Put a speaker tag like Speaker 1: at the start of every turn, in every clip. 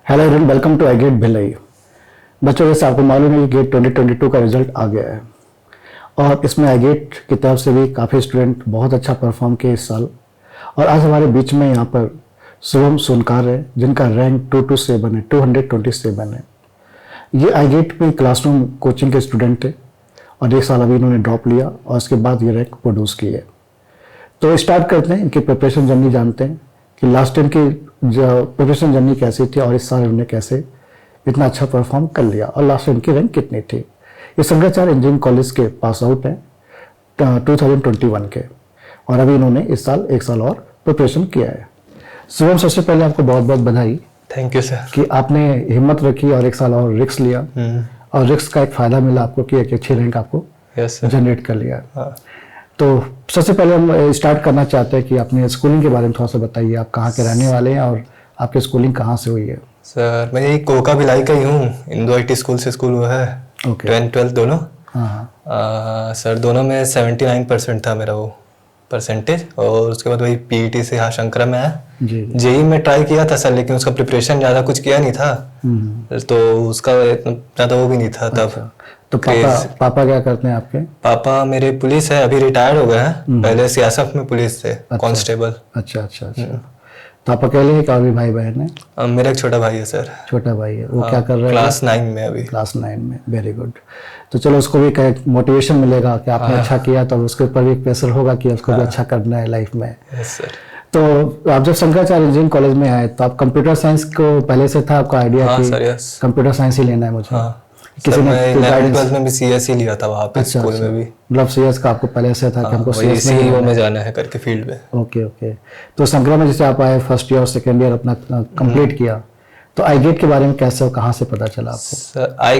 Speaker 1: Hello everyone, welcome to I Gate Bhilai. बच्चों, जैसे आपको मालूम है कि गेट 2022 का रिजल्ट आ गया है और इसमें आई गेट की तरफ से भी काफ़ी स्टूडेंट बहुत अच्छा परफॉर्म किए इस साल। और आज हमारे बीच में यहाँ पर शुभम सोनकार है, जिनका रैंक 227 है, 227 है। ये आई गेट में क्लासरूम कोचिंग के स्टूडेंट थे और एक साल अभी इन्होंने ड्रॉप लिया और उसके बाद ये रैंक प्रोड्यूस की है। तो स्टार्ट करते हैं, इनकी प्रिपरेशन जर्नी जानते हैं कि लास्ट टाइम की जो प्रिपरेशन जर्नी कैसी थी और इस साल उन्होंने कैसे इतना अच्छा परफॉर्म कर लिया और लास्ट टाइम की रैंक कितनी थी। ये शंकराचार्य इंजीनियरिंग कॉलेज के पास आउट हैं 2021 के और अभी इन्होंने इस साल एक साल और प्रिपरेशन किया है। शुभम, सबसे पहले आपको बहुत बहुत बधाई।
Speaker 2: थैंक यू सर
Speaker 1: कि आपने हिम्मत रखी और एक साल और रिस्क लिया और रिस्क का एक फायदा मिला आपको कि एक अच्छी रैंक आपको जनरेट कर लिया।
Speaker 2: हाँ।
Speaker 1: तो सबसे पहले हम स्टार्ट करना चाहते हैं कि अपनी स्कूलिंग के बारे में थोड़ा सा बताइए। आप कहाँ के रहने वाले हैं और आपकी स्कूलिंग कहाँ से हुई है?
Speaker 2: सर मैं यही कोका भिलाई का ही हूँ। इंदो IT स्कूल से स्कूल हुआ है।
Speaker 1: ओके।
Speaker 2: 10th-12th दोनों।
Speaker 1: हाँ।
Speaker 2: सर दोनों में 79% था मेरा वो परसेंटेज। और उसके बाद वही PET से यहाँ शंकरा में आया।
Speaker 1: जी।
Speaker 2: JEE में ट्राई किया था सर, लेकिन उसका प्रिपरेशन ज़्यादा कुछ किया नहीं था तो उसका इतना ज़्यादा वो भी नहीं था तब।
Speaker 1: अच्छा। तो पापा क्या करते हैं आपके?
Speaker 2: पापा मेरे पुलिस है, अभी रिटायर्ड हो गए हैं। पहले CSF में पुलिस थे, कांस्टेबल।
Speaker 1: अच्छा अच्छा अच्छा। तो आप अकेले हैं, क्या भी भाई बहन है?
Speaker 2: मेरा एक छोटा भाई है सर।
Speaker 1: छोटा भाई है, वो क्या कर रहा है?
Speaker 2: क्लास 9 में अभी।
Speaker 1: क्लास 9 में, वेरी गुड। तो चलो उसको भी मोटिवेशन मिलेगा कि आपने अच्छा किया, तो उसके ऊपर भी एक प्रेशर होगा कि उसको भी अच्छा करना है लाइफ में।
Speaker 2: Yes sir.
Speaker 1: तो आप जब शंकराचार्य इंजीनियरिंग कॉलेज में आए तो आप कंप्यूटर साइंस को पहले से था आपका आइडिया?
Speaker 2: हाँ
Speaker 1: कि
Speaker 2: सर, यस।
Speaker 1: कंप्यूटर साइंस ही लेना है मुझे?
Speaker 2: हाँ।
Speaker 1: किसी ने
Speaker 2: 11th-12th में भी CS ही लिया था वहाँ पे स्कूल में भी।
Speaker 1: मतलब CS का आपको पहले से था कि हमको CS
Speaker 2: में जाना है करके फील्ड में।
Speaker 1: Okay okay. तो शंकरा में जैसे आप आए, फर्स्ट ईयर और सेकेंड ईयर अपना कंप्लीट किया, तो आई गेट के बारे में कैसे और कहाँ से पता चला आपको?
Speaker 2: सर आई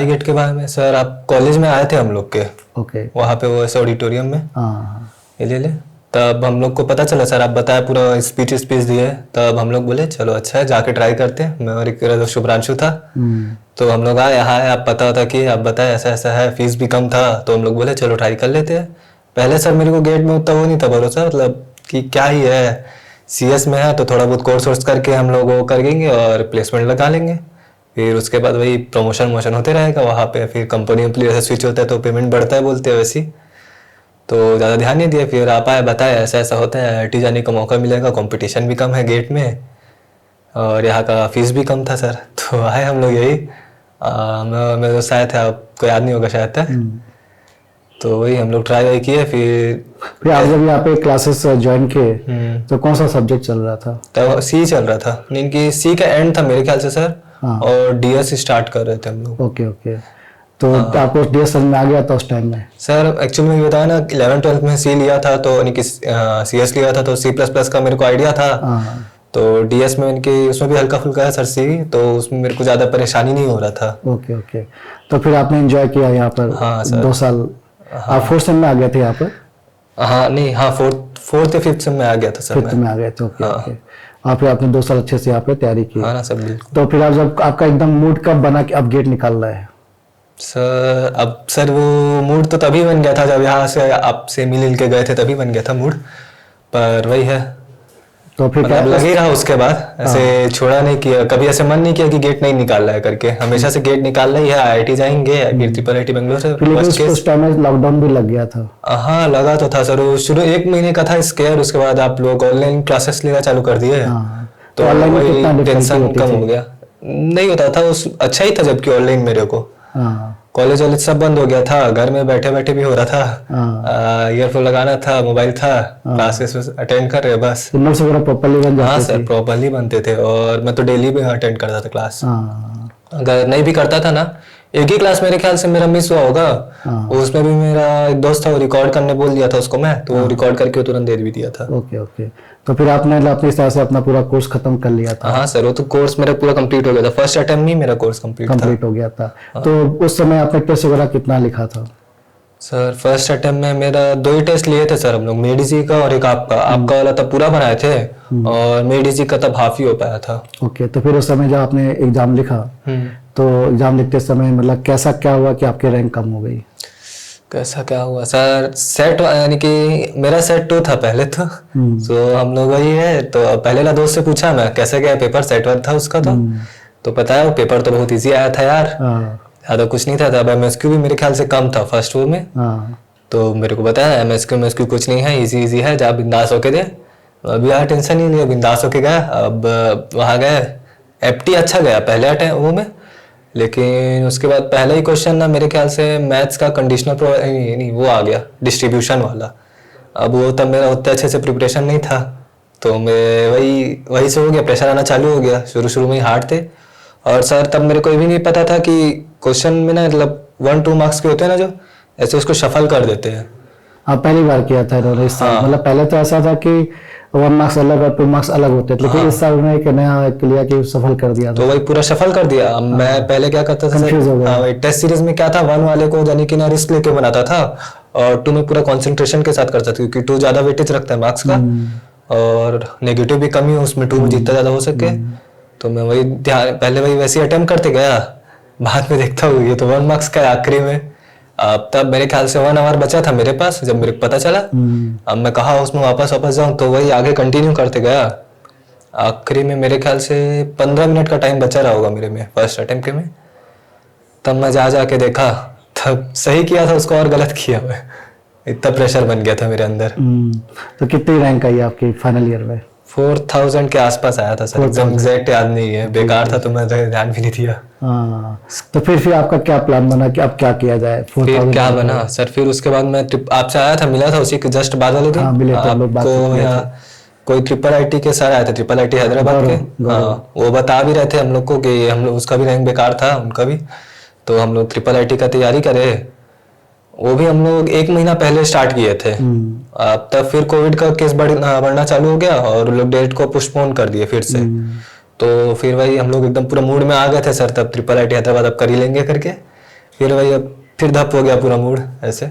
Speaker 2: गेट के बारे में सर, आप कॉलेज में आए थे हम लोग के।
Speaker 1: ओके।
Speaker 2: वहाँ पे वो ऐसे ऑडिटोरियम में।
Speaker 1: हाँ।
Speaker 2: ये ले तब हम लोग को पता चला सर, आप बताया पूरा स्पीच दिए। तब हम लोग बोले चलो अच्छा है, जाके ट्राई करते हैं। मैं और एक शुभ्रांशु था। तो हम लोग आए यहाँ, आप पता था कि आप बताए ऐसा ऐसा है, फीस भी कम था, तो हम लोग बोले चलो ट्राई कर लेते हैं। पहले सर मेरे को गेट में उतना वो नहीं था भरोसा, मतलब कि क्या ही है, CS में है तो थोड़ा बहुत कोर्स करके हम लोग वो करेंगे और प्लेसमेंट लगा लेंगे। फिर उसके बाद वही प्रमोशन होते रहेगा वहाँ पे। फिर कंपनी में स्विच होता है तो पेमेंट बढ़ता है बोलते हैं, वैसे तो ज़्यादा ध्यान नहीं दिया। फिर आप आए, बताया ऐसा ऐसा होता है, IIT जाने का मौका मिलेगा, कंपटीशन भी कम है गेट में और यहाँ का फीस भी कम था सर। तो आए हम लोग यही मेरे दोस्त आए थे, आपको याद नहीं होगा शायद था। तो वही हम लोग ट्राई किए। फिर
Speaker 1: आप जब यहाँ पे क्लासेस ज्वाइन किए तो कौन सा सब्जेक्ट चल रहा था?
Speaker 2: तब C चल रहा था, इनकी C का एंड था मेरे ख्याल से सर। और DS स्टार्ट कर रहे थे हम लोग।
Speaker 1: Okay okay. तो आपको DS समझ में आ गया था उस टाइम में?
Speaker 2: सर एक्चुअली मैं बताया ना, 11th-12th में C लिया था तो इनकी CS लिया था तो C++ का मेरे को आइडिया था। तो DS में इनके उसमें भी हल्का फुल्का है सर C, तो उसमें मेरे को ज़्यादा परेशानी नहीं हो रहा था।
Speaker 1: Okay okay. तो फिर आपने एंजॉय किया यहाँ पर?
Speaker 2: हाँ सर।
Speaker 1: 2 साल। आप 4th सेम में आ गए थे यहाँ पर?
Speaker 2: हाँ नहीं, हाँ 4th या 5th सेम में आ गया था सर।
Speaker 1: 5th में आ गए थे। Okay okay. और फिर आपने 2 साल अच्छे से यहाँ पे तैयारी की?
Speaker 2: हाँ ना सब बिल्कुल।
Speaker 1: तो फिर आप जब आपका एकदम मूड कब बना कि अब गेट निकाल रहा है?
Speaker 2: सर वो मूड तो तभी बन गया था जब यहाँ से आपसे मिल के गए थे, तभी बन गया था मूड। पर वही है,
Speaker 1: तो फिर क्या
Speaker 2: लग ही रहा उसके बाद, ऐसे छोड़ा नहीं किया कभी, ऐसे मन नहीं किया कि गेट नहीं निकाल रहा है करके। हमेशा से गेट निकाल रही है, IIT जाएंगे, फिर IIT बेंगलोर से।
Speaker 1: उस टाइम में लॉकडाउन भी लग गया था?
Speaker 2: हाँ लगा तो था सर, वो शुरू 1 महीने का था स्केयर। उसके बाद आप लोग ऑनलाइन क्लासेस लेना चालू कर दिए तो ऑनलाइन टेंशन कम हो गया। नहीं होता था उस, अच्छा ही था जबकि ऑनलाइन मेरे को। कॉलेज वॉलेज सब बंद हो गया था, घर में बैठे बैठे भी हो रहा था। ईयरफोन लगाना था, मोबाइल था, क्लासेस अटेंड कर रहे बस।
Speaker 1: नोट्स वगैरह प्रॉपर्ली बन जाते थे?
Speaker 2: हाँ सर प्रॉपर्ली बनते थे और मैं तो डेली भी अटेंड करता था क्लास। अगर नहीं भी करता था ना, एक ही क्लास मेरे ख्याल से मेरा मिस हुआ होगा। उसमें भी मेरा एक दोस्त था, वो रिकॉर्ड करने बोल दिया था उसको मैं, तो वो रिकॉर्ड करके तुरंत दे भी दिया था।
Speaker 1: Okay okay. तो फिर आपने अपनी तरह से अपना पूरा कोर्स खत्म कर लिया था?
Speaker 2: हाँ सर, वो तो कोर्स मेरा पूरा कंप्लीट हो गया था। फर्स्ट अटेम्प्ट में मेरा कोर्स कंप्लीट हो
Speaker 1: गया था। तो उस समय आपने टेस्ट वगैरह कितना लिखा था?
Speaker 2: सर फर्स्ट अटेम्प्ट में मेरा 2 ही टेस्ट लिए थे सर हम लोग, मेडिसी का और एक आपका वाला तब पूरा बनाए थे और मेडिसी का तब हाफ ही हो पाया था।
Speaker 1: ओके। तो फिर उस समय जब आपने एग्जाम लिखा तो एग्जाम लिखते समय मतलब कैसा क्या हुआ कि आपकी रैंक कम हो गई?
Speaker 2: कैसा क्या हुआ सर, सेट यानी कि मेरा सेट 2 था पहले तो। तो हम लोग वही है, तो पहले वाला दोस्त से पूछा मैं कैसे गया पेपर, सेट 1 था उसका। तो पता है वो पेपर तो बहुत इजी आया था यार, ज्यादा कुछ नहीं था। तब एमएसक्यू भी मेरे ख्याल से कम था फर्स्ट वो में। तो मेरे को पता है एमएसक्यू कुछ नहीं है, इजी इजी है, जा बिंदास होके दे। अभी यार टेंशन ही नहीं है, बिंदास होके गया। अब वहाँ गए, एफटी अच्छा गया पहले अटेम्प्ट वो में, लेकिन उसके बाद पहला ही क्वेश्चन ना मेरे ख्याल से मैथ्स का कंडीशनल नहीं वो आ गया डिस्ट्रीब्यूशन वाला। अब वो तब मेरा उतने अच्छे से प्रिपरेशन नहीं था, तो मैं वही से हो गया, प्रेशर आना चालू हो गया। शुरू में ही हार्ड थे, और सर तब मेरे को भी नहीं पता था कि क्वेश्चन में ना मतलब 1-2 मार्क्स के होते हैं ना, जो ऐसे उसको शफल कर देते हैं।
Speaker 1: आप पहली बार किया था इन्होंने इस साल? मतलब पहले तो ऐसा था कि 1 मार्क्स अलग और 2 मार्क्स अलग होते थे, लेकिन इस साल उन्होंने एक नया क्लियर कि सफल कर दिया था।
Speaker 2: तो वही पूरा शफल कर दिया। मैं पहले क्या करता था सर, टेस्ट सीरीज में क्या था, 1 वाले को यानी कि ना रिस्क लेके बनाता था, और 2 में पूरा कंसंट्रेशन के साथ करता था, क्योंकि 2 ज्यादा वेटेज रखता है मार्क्स का, और नेगेटिव भी कम ही हो उसमें, 2 में जितना ज्यादा हो सके। तो मैं वही ध्यान पहले वही वैसे अटेम्प्ट करते गया, बाद में देखता हूँ ये तो 1 मार्क्स का है आखिरी में। अब तब मेरे ख्याल से 1 आवर बचा था मेरे पास जब मेरे को पता चला। अब मैं कहा उसमें वापस जाऊं, तो वही आगे कंटिन्यू करते गया। आखिरी में मेरे ख्याल से 15 मिनट का टाइम बचा रहा होगा मेरे में फर्स्ट अटेम्प्ट के में। तब मैं जाके देखा, तब सही किया था उसको और गलत किया मैं, इतना प्रेशर बन गया था मेरे अंदर।
Speaker 1: तो कितनी रैंक आई आपकी फाइनल ईयर में?
Speaker 2: 4000 के आसपास आया था सर, एकदम एग्जैक्ट याद नहीं है, बेकार था तो मैं ध्यान भी नहीं दिया।
Speaker 1: तो फिर आपका क्या प्लान बना कि अब क्या किया जाए?
Speaker 2: फिर क्या बना सर, फिर उसके बाद मैं आपसे आया था, मिला था उसी के जस्ट बाद वाले दिन।
Speaker 1: मिले थे लोग, बात किए थे।
Speaker 2: कोई ट्रिपल आईटी के सर आए थे, ट्रिपल आईटी हैदराबाद के। वो बता भी रहे थे हम लोग को कि हम लोग उसका भी रैंक बेकार था उनका भी, तो हम लोग ट्रिपल आईटी का तैयारी करे। वो भी हम लोग 1 महीना पहले स्टार्ट किए थे। अब तब फिर कोविड का केस बढ़ना चालू हो गया, और लोग डेट को पोस्टपोन कर दिए फिर से। तो फिर वही हम लोग एकदम पूरा मूड में आ गए थे सर, तब ट्रिपल आईटी हैदराबाद अब कर ही लेंगे करके। फिर वही अब फिर धप हो गया पूरा मूड ऐसे।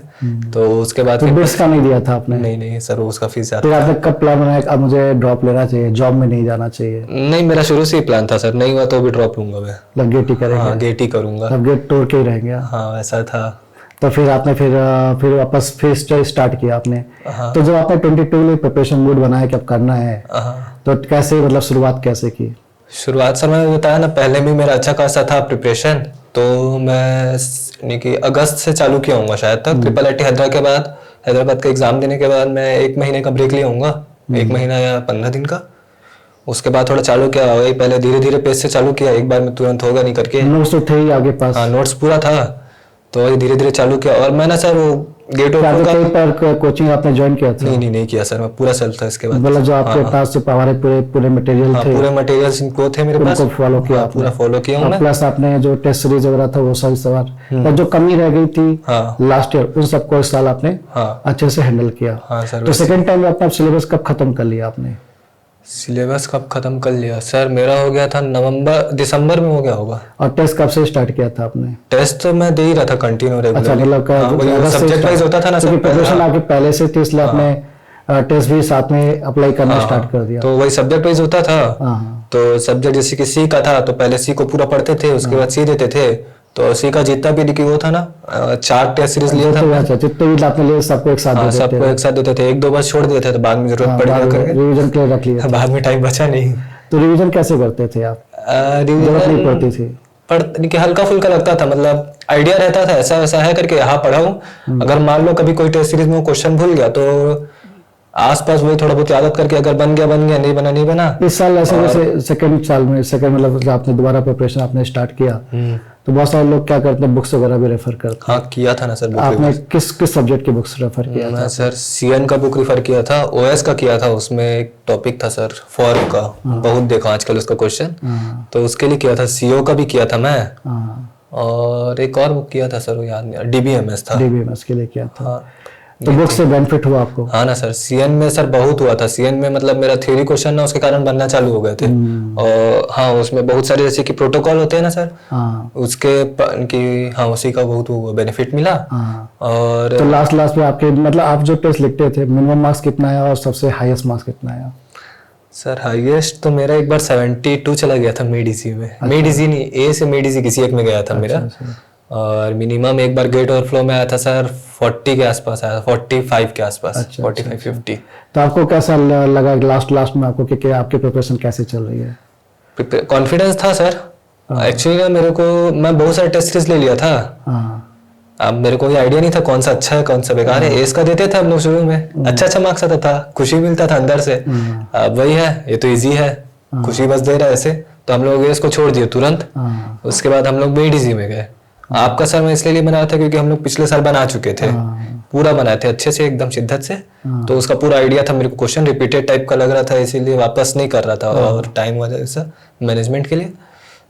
Speaker 2: तो उसके बाद
Speaker 1: फिर बिट्स का नहीं दिया था आपने?
Speaker 2: नहीं सर, उसका फीस
Speaker 1: तो आपने कब प्लान बनाया अब मुझे ड्रॉप लेना चाहिए, जॉब में नहीं जाना चाहिए?
Speaker 2: नहीं, मेरा शुरू से ही प्लान था सर, नहीं हुआ तो भी ड्रॉप लूंगा मैं।
Speaker 1: मतलब गेट ही करेंगे?
Speaker 2: हाँ, गेट ही करूंगा।
Speaker 1: अब गेट तोड़ के ही रहेंगे?
Speaker 2: हाँ, ऐसा था।
Speaker 1: तो फिर आपने फिर वापस फिर स्टार्ट किया आपने। तो जब आपने 22 में प्रिपरेशन मूड बनाया कि अब करना है, तो कैसे मतलब शुरुआत कैसे की?
Speaker 2: शुरुआत सर मैंने बताया ना, पहले भी मेरा अच्छा खासा था प्रिपरेशन, तो मैं यानी कि अगस्त से चालू किया हूँगा शायद तक। ट्रिपल आईटी हैदराबाद का एग्जाम देने के बाद मैं 1 महीने का ब्रेक लिया हूँगा, 1 महीना या 15 दिन का। उसके बाद थोड़ा चालू किया, वही पहले धीरे धीरे पेस से चालू किया, एक बार में तुरंत होगा नहीं करके।
Speaker 1: नोट्स तो थे ही आगे पास?
Speaker 2: हाँ, नोट्स पूरा था, तो वही धीरे धीरे चालू किया। और मैंने सर वो गेट
Speaker 1: का कोचिंग आपने ज्वाइन किया था?
Speaker 2: नहीं किया सर, मैं पूरा सेल्फ था इसके बाद।
Speaker 1: मतलब जो आपके पास हमारे पूरे मटेरियल थे,
Speaker 2: पूरे मटेरियल्स वो थे मेरे पास,
Speaker 1: फॉलो किया?
Speaker 2: पूरा फॉलो किया हूं मैं।
Speaker 1: प्लस आपने जो टेस्ट सीरीज वगैरह था वो सारी सवाल और जो कमी रह गई थी लास्ट ईयर, उन सबको इस साल आपने अच्छे से हैंडल किया। तो सेकंड टाइम अपना सिलेबस कब खत्म कर लिया आपने?
Speaker 2: सिलेबस कब खत्म कर लिया सर, मेरा हो गया था दिसंबर में हो गया होगा।
Speaker 1: और टेस्ट कब से स्टार्ट किया था आपने?
Speaker 2: टेस्ट तो मैं दे ही रहा था कंटिन्यू रेगुलर।
Speaker 1: अच्छा, मतलब
Speaker 2: सब्जेक्ट वाइज होता था ना सर,
Speaker 1: प्रिपरेशन आपके पहले से थी, इसलिए आपने टेस्ट भी साथ में अप्लाई करना स्टार्ट कर दिया?
Speaker 2: तो वही सब्जेक्ट वाइज होता था। तो सब्जेक्ट जैसे कि सी का था, तो पहले सी को पूरा पढ़ते थे, उसके बाद सी देते थे। तो सी का जितना भी वो था ना, 4 टेस्ट सीरीज लिया था,
Speaker 1: जितने भी आपने लिए सबको एक साथ देते थे।
Speaker 2: 1-2 बार छोड़ देते थे, तो बाद में जरूरत पड़ गया करके
Speaker 1: रिवीजन के लिए रख लिया,
Speaker 2: बाद में टाइम बचा नहीं।
Speaker 1: तो रिवीजन कैसे करते थे आप?
Speaker 2: रिवीजन
Speaker 1: नहीं पड़ती थी?
Speaker 2: कि हल्का फुल्का लगता था, मतलब आइडिया रहता था ऐसा वैसा है करके, यहाँ पढ़ाऊं। अगर मान लो कभी कोई टेस्ट सीरीज में क्वेश्चन भूल गया, तो आसपास वही थोड़ा बहुत याद करके, अगर बन गया, नहीं बना नहीं बना।
Speaker 1: इस साल ऐसे सेकंड साल में मतलब आपने दोबारा प्रिपरेशन आपने स्टार्ट किया, तो बहुत सारे लोग क्या करते हैं, बुक्स वगैरह भी रेफर करते हैं।
Speaker 2: हाँ, किया था ना सर।
Speaker 1: आपने किस सब्जेक्ट की बुक्स रेफर किया?
Speaker 2: मैं सर सीएन का बुक रेफर किया था, ओएस का किया था। उसमें एक टॉपिक था सर फॉर्म का, बहुत देखा आजकल उसका क्वेश्चन, तो उसके लिए किया था। सीओ का भी किया था मैं, और एक और बुक किया था सर, वो याद नहीं, डीबीएमएस था,
Speaker 1: डीबीएमएस के लिए किया था। तो बुक से बेनिफिट हुआ आपको?
Speaker 2: हाँ ना सर, सीएन में सर बहुत हुआ था। सीएन में मतलब मेरा थ्योरी क्वेश्चन ना उसके कारण बनना चालू हो गए थे। और हाँ, उसमें बहुत सारे जैसे कि प्रोटोकॉल होते हैं ना सर, उसके की उसी का बहुत बेनिफिट मिला। और
Speaker 1: तो लास्ट में आपके मतलब आप जो टेस्ट लिखते थे, मिनिमम मार्क्स कितना आया और सबसे हाईएस्ट मार्क्स कितना आया?
Speaker 2: सर हाईएस्ट तो मेरा एक बार 72 चला गया था मिड इजी में। मिड इजी नहीं, ए से मिड इजी किसी एक में गया था मेरा। और मिनिमम एक बार गेट ओवरफ्लो में आया था सर 40 के आसपास आया, 45 के आसपास।
Speaker 1: अच्छा,
Speaker 2: 45 50।
Speaker 1: तो आपको कैसा लगा लास्ट में आपको कि आपकी प्रिपरेशन कैसे चल रही है?
Speaker 2: कॉन्फिडेंस था सर एक्चुअली ना, मेरे को मैं बहुत सारे टेस्ट ले लिया था।
Speaker 1: हाँ
Speaker 2: अब मेरे को ये आइडिया नहीं था कौन सा अच्छा है कौन सा बेकार है। एस का देते थे हम लोग शुरू में, अच्छा मार्क्स आता था, खुशी मिलता था अंदर से। अब वही है, ये तो इजी है, खुशी बस दे रहा है ऐसे, तो हम लोग एस को छोड़ दिए तुरंत। उसके बाद हम लोग मेड इजी में गए। आपका सर मैं इसलिए बनाया था क्योंकि हम लोग पिछले साल बना चुके थे, पूरा बनाए थे अच्छे से एकदम शिद्दत से, तो उसका पूरा आइडिया था। मेरे को क्वेश्चन रिपीटेड टाइप का लग रहा था, इसीलिए वापस नहीं कर रहा था और टाइम वजह से मैनेजमेंट के लिए,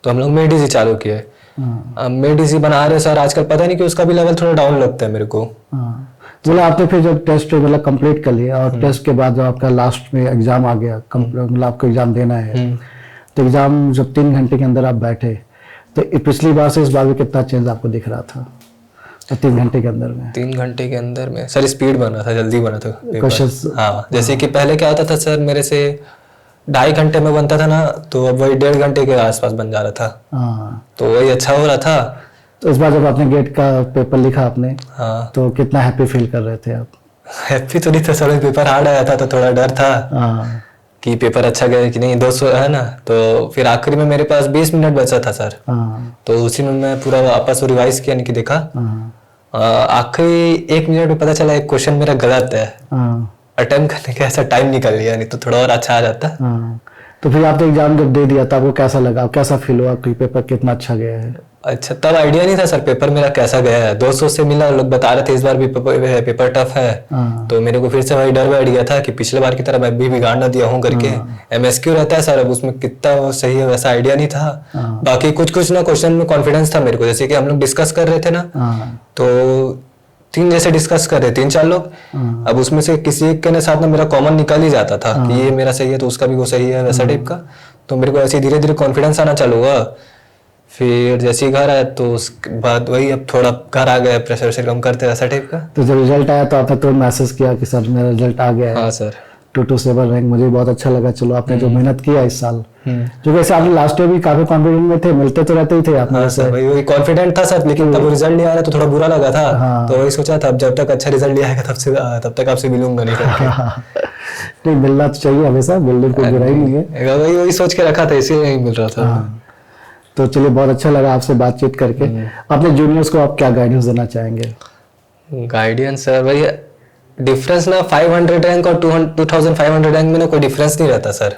Speaker 2: तो हम लोग मेड इजी चालू किए। मेड इजी बना रहे सर आजकल, पता नहीं कि उसका भी लेवल थोड़ा डाउन लगता है मेरे को।
Speaker 1: मतलब आपने फिर जब टेस्ट मतलब कंप्लीट कर लिया और टेस्ट के बाद जब आपका लास्ट में एग्जाम आ गया, मतलब आपको एग्जाम देना है, तो एग्जाम जब 3 घंटे के अंदर आप बैठे, तो पिछली बार से इस बार में कितना चेंज आपको दिख रहा था? तो 3 घंटे के अंदर में
Speaker 2: 3 घंटे के अंदर में सर स्पीड बना था, जल्दी बना था
Speaker 1: क्वेश्चंस।
Speaker 2: हाँ, जैसे कि पहले क्या होता था सर, मेरे से 2.5 घंटे में बनता था ना, तो अब वही 1.5 घंटे के आसपास बन जा रहा था। तो वही अच्छा हो रहा था।
Speaker 1: तो इस बार जब आपने गेट का पेपर लिखा आपने,
Speaker 2: हाँ,
Speaker 1: तो कितना हैप्पी फील कर रहे थे आप?
Speaker 2: हैप्पी तो नहीं था सर, पेपर हार्ड आया था तो थोड़ा डर था कि पेपर अच्छा गया कि नहीं, 200 है ना। तो फिर आखिरी में मेरे पास 20 मिनट बचा था सर, तो उसी में मैं पूरा वापस रिवाइज किया, नहीं कि देखा। आखिरी 1 मिनट में पता चला एक क्वेश्चन मेरा गलत है, अटेम्प्ट करने का ऐसा टाइम निकल लिया, नहीं तो थोड़ा और अच्छा आ जाता।
Speaker 1: तो फिर आपने एग्जाम जब दे दिया तब वो कैसा लगा, कैसा फील हुआ कि पेपर कितना अच्छा गया है?
Speaker 2: अच्छा, तब आइडिया नहीं था सर पेपर मेरा कैसा गया है। 200 से मिला, लोग बता रहे थे इस बार भी पेपर टफ है, तो मेरे को फिर से वही डर बैठ गया था कि पिछले बार की तरह मैं भी बिगाड़ ना दिया हूँ करके। MSQ रहता है सर, अब उसमें कितना वो सही है वैसा आइडिया नहीं था। बाकी कुछ ना क्वेश्चन में कॉन्फिडेंस था मेरे को, जैसे कि हम लोग डिस्कस कर रहे थे ना, तो 3 जैसे डिस्कस कर रहे 3-4 लोग, अब उसमें से किसी एक के साथ ना मेरा कॉमन निकल ही जाता था कि ये मेरा सही है तो उसका भी वो सही है, वैसा टाइप का। तो मेरे को ऐसे धीरे धीरे कॉन्फिडेंस आना चालू हुआ। फिर जैसे ही घर आया तो उसके बाद वही, अब थोड़ा घर आ गया, प्रेशर से कम करते वैसा टाइप का।
Speaker 1: तो जब रिजल्ट आया तो आपने तो मैसेज किया कि सर मेरा रिजल्ट आ गया है?
Speaker 2: हाँ सर,
Speaker 1: 227 रैंक, मुझे बहुत अच्छा लगा। चलो आपने जो मेहनत किया इस साल, जो वैसे आपने लास्ट ईयर भी काफी कॉन्फिडेंट में थे, मिलते तो रहते ही थे आप।
Speaker 2: हाँ सर, वही कॉन्फिडेंट था सर, लेकिन तब रिजल्ट नहीं आ रहा तो थोड़ा बुरा लगा था। तो वही सोचा था अब जब तक अच्छा रिजल्ट नहीं आएगा तब तक आपसे मिलूंगा नहीं करके।
Speaker 1: नहीं, मिलना तो चाहिए हमेशा, मिलने को बुराई नहीं है।
Speaker 2: वही सोच के रखा था, इसीलिए नहीं मिल रहा था।
Speaker 1: तो चलिए, बहुत अच्छा लगा आपसे बातचीत करके। अपने जूनियर्स को आप क्या गाइडेंस देना चाहेंगे?
Speaker 2: गाइडेंस सर वही डिफरेंस ना, 500 रैंक और 2500 रैंक में ना कोई डिफरेंस नहीं रहता सर।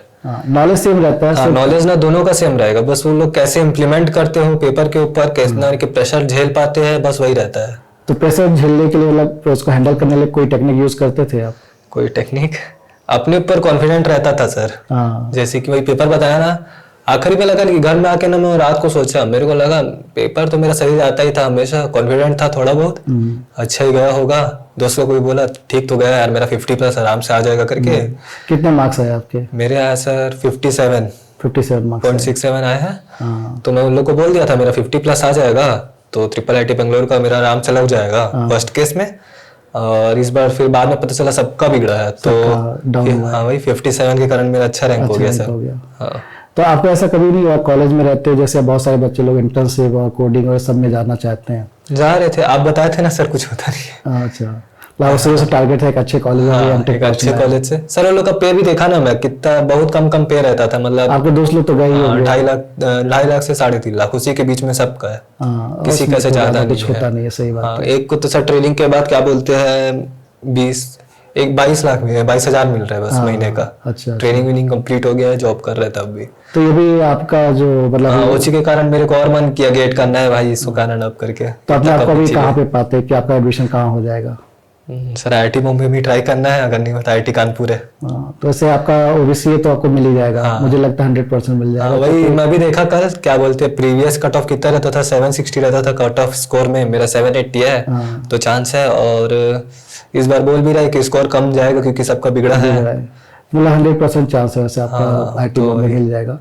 Speaker 1: नॉलेज सेम रहता है।
Speaker 2: नॉलेज ना दोनों का सेम रहेगा, बस वो लोग कैसे इम्प्लीमेंट करते हो पेपर के ऊपर, कितना के प्रेशर झेल पाते हैं, बस वही रहता है।
Speaker 1: तो प्रेशर झेलने के लिए मतलब उसको हैंडल करने के लिए कोई टेक्निक यूज करते थे आप?
Speaker 2: कोई टेक्निक, अपने ऊपर कॉन्फिडेंट रहता था सर। जैसे कि वही पेपर बताया ना, आखिरी में लगा कि घर में आके ना मैं रात को सोचा, मेरे को लगा पेपर तो मेरा सही जाता ही था, हमेशा कॉन्फिडेंट था थोड़ा बहुत, अच्छा ही गया होगा। दोस्तों को भी बोला ठीक तो गया यार, मेरा 50+ आराम से आ जाएगा करके।
Speaker 1: कितने मार्क्स आए आपके?
Speaker 2: मेरे आया सर 57
Speaker 1: मार्क्स
Speaker 2: 0.67 आए हैं। तो मैं उन लोग को बोल दिया था मेरा 50+ आ जाएगा तो IIIT बेंगलोर का मेरा आराम से लग जाएगा फर्स्ट केस में। और इस बार फिर बाद में पता चला सबका बिगड़ा है, तो हाँ वही 57 के कारण मेरा अच्छा रैंक हो गया सर। हाँ।
Speaker 1: तो आपको ऐसा कभी नहीं हुआ कॉलेज में रहते, जैसे बहुत सारे बच्चे लोग इंटर्नशिप और कोडिंग और सब में जाना चाहते हैं?
Speaker 2: जा रहे थे, आप बताए थे ना सर, कुछ होता नहीं।
Speaker 1: अच्छा, लास्ट टारगेट है एक अच्छे कॉलेज में,
Speaker 2: एक अच्छे कॉलेज से। सर उन लोग का पे भी देखा ना मैं, कितना बहुत कम पे रहता था, मतलब
Speaker 1: आपके दोस्त लोग तो गए ही होंगे।
Speaker 2: 2.5 से 3.5 लाख उसी के बीच में सबका है, किसी का से ज्यादा नहीं
Speaker 1: होता नहीं है। सही बात है।
Speaker 2: एक को तो सर ट्रेनिंग के बाद क्या बोलते हैं 22 लाख में 22,000 मिल रहा है बस महीने का।
Speaker 1: अच्छा,
Speaker 2: ट्रेनिंग विनिंग कंप्लीट हो गया है, जॉब कर रहे थे अभी।
Speaker 1: तो ये भी आपका जो मतलब
Speaker 2: उसी के कारण मेरे को और मन किया गेट करना है भाई, इसको कारण अब करके।
Speaker 1: तो अपने आपको अभी कहाँ पे पाते हैं कि आपका एडमिशन कहाँ हो जाएगा?
Speaker 2: सर IIT बॉम्बे में ट्राई करना है, अगर नहीं होता IIT कानपुर है।
Speaker 1: तो वैसे आपका OBC है तो आपको मिल ही जाएगा। मुझे लगता है 100% मिल जाएगा।
Speaker 2: वही मैं भी देखा कल, क्या बोलते हैं प्रीवियस कट ऑफ कितना रहता था, 760 रहता था कट ऑफ स्कोर में, मेरा 780 है तो चांस है। और इस बार बोल भी रहा है कि स्कोर कम जाएगा क्योंकि सबका बिगड़ा है,
Speaker 1: मतलब 100% चांस है वैसे आपका IIT बॉम्बे मिल जाएगा।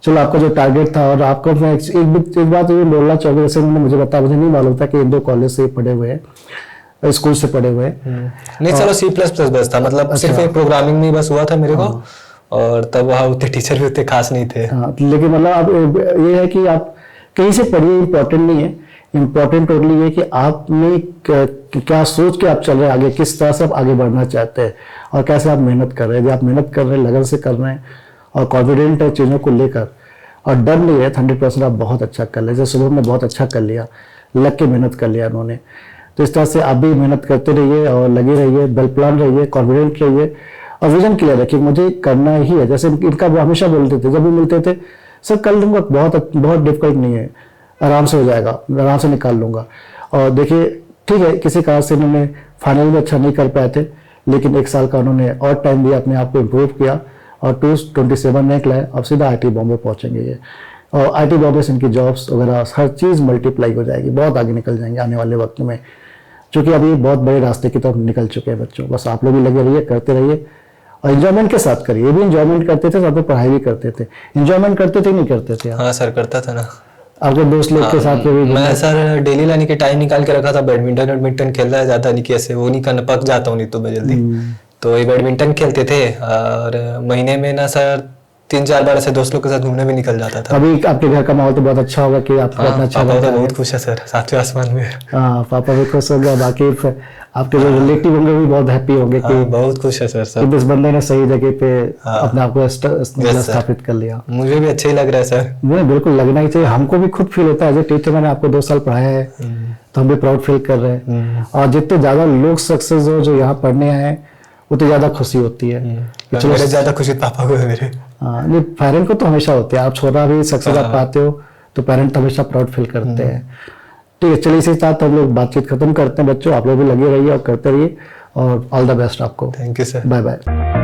Speaker 1: चलो, आपका जो टारगेट था, और आपको मैं एक बात ये बोलना चाहूँगा, जैसे मुझे नहीं मालूम था कि इंदो कॉलेज से पढ़े हुए हैं, स्कूल से पढ़े हुए।
Speaker 2: नहीं चलो C++ बस था, मतलब सिर्फ एक प्रोग्रामिंग में बस हुआ था मेरे को, और तब वहाँ उतने टीचर भी उतने खास नहीं थे।
Speaker 1: लेकिन मतलब आप ये है कि आप कहीं से पढ़िए इम्पोर्टेंट नहीं है, इम्पोर्टेंट ओनली ये कि आपने क्या सोच के आप चल रहे हैं आगे, किस तरह से आप आगे बढ़ना चाहते हैं और कैसे आप मेहनत कर रहे हैं। यदि आप मेहनत कर रहे हैं, लगन से कर रहे हैं और कॉन्फिडेंट है चीज़ों को लेकर और डर नहीं है, 100% आप बहुत अच्छा कर ले। जैसे शुभम ने बहुत अच्छा कर लिया, लग के मेहनत कर लिया उन्होंने। तो इस तरह से आप भी मेहनत करते रहिए और लगे रहिए, वेल प्लान रहिए, कॉन्फिडेंट रहिए और विजन क्लियर रखिए, मुझे करना ही है। जैसे इनका वो हमेशा बोलते थे जब भी मिलते थे, सर कर लूँगा, बहुत डिफिकल्ट नहीं है, आराम से हो जाएगा, आराम से निकाल लूँगा। और देखिए ठीक है, किसी कारण से इन्होंने फाइनल में अच्छा नहीं कर पाए थे, लेकिन 1 साल का उन्होंने और टाइम दिया, अपने आप को इम्प्रूव किया और 227 रैंक लाए। अब सीधा IIT बॉम्बे पहुंचेंगे ये, और IIT बॉम्बे से इनकी जॉब्स वगैरह हर चीज़ मल्टीप्लाई हो जाएगी, बहुत आगे निकल जाएंगे आने वाले वक्त में, क्योंकि अभी बहुत बड़े रास्ते की तरफ निकल चुके हैं बच्चों। बस आप लोग भी लगे रहिए, करते रहिए और एंजॉयमेंट के साथ करिए। ये भी एंजॉयमेंट करते थे, साथ में पढ़ाई भी करते थे। एंजॉयमेंट करते थे नहीं करते थे आप?
Speaker 2: हाँ सर, करता था ना।
Speaker 1: आपके दोस्त लोग के साथ भी?
Speaker 2: मैं सर डेली लाने के टाइम निकाल के रखा था, बैडमिंटन खेल रहा है, ज्यादा नहीं कि ऐसे वो नहीं करना, पक जाता हूँ नहीं तो मैं जल्दी। तो ये बैडमिंटन खेलते थे और महीने में ना सर 3-4 बार ऐसे दोस्त लोग के साथ घूमने भी निकल जाता था।
Speaker 1: अभी आपके घर का माहौल तो बहुत अच्छा होगा कि आपको अपना अच्छा
Speaker 2: पापा तो बहुत खुश है सर, सातवें आसमान में।
Speaker 1: हाँ, पापा भी खुश होंगे, बाकी आपके जो रिलेटिव होंगे भी बहुत हैप्पी होंगे कि
Speaker 2: बहुत खुश है सर सब।
Speaker 1: इस बंदे ने सही जगह पे अपने आप को स्थापित कर लिया।
Speaker 2: मुझे भी अच्छा ही लग रहा है सर।
Speaker 1: मुझे बिल्कुल लगना ही चाहिए, हमको भी खुद फील होता है एज ए टीचर। मैंने आपको 2 साल पढ़ाया है तो हम भी प्राउड फील कर रहे हैं। और जितने ज्यादा लोग सक्सेस हो जो यहाँ पढ़ने आए, उतनी ज्यादा खुशी होती है।
Speaker 2: चलो ज्यादा खुशी पापा को है मेरे।
Speaker 1: हाँ, नहीं पेरेंट को तो हमेशा होती है। आप छोटा भी सक्सेस आप पाते हो तो पेरेंट हमेशा प्राउड फील करते हैं। ठीक है, चलिए इसी के साथ हम लोग बातचीत खत्म करते हैं बच्चों। आप लोग भी लगे रहिए और करते रहिए और ऑल द बेस्ट आपको।
Speaker 2: Thank you sir.
Speaker 1: Bye bye.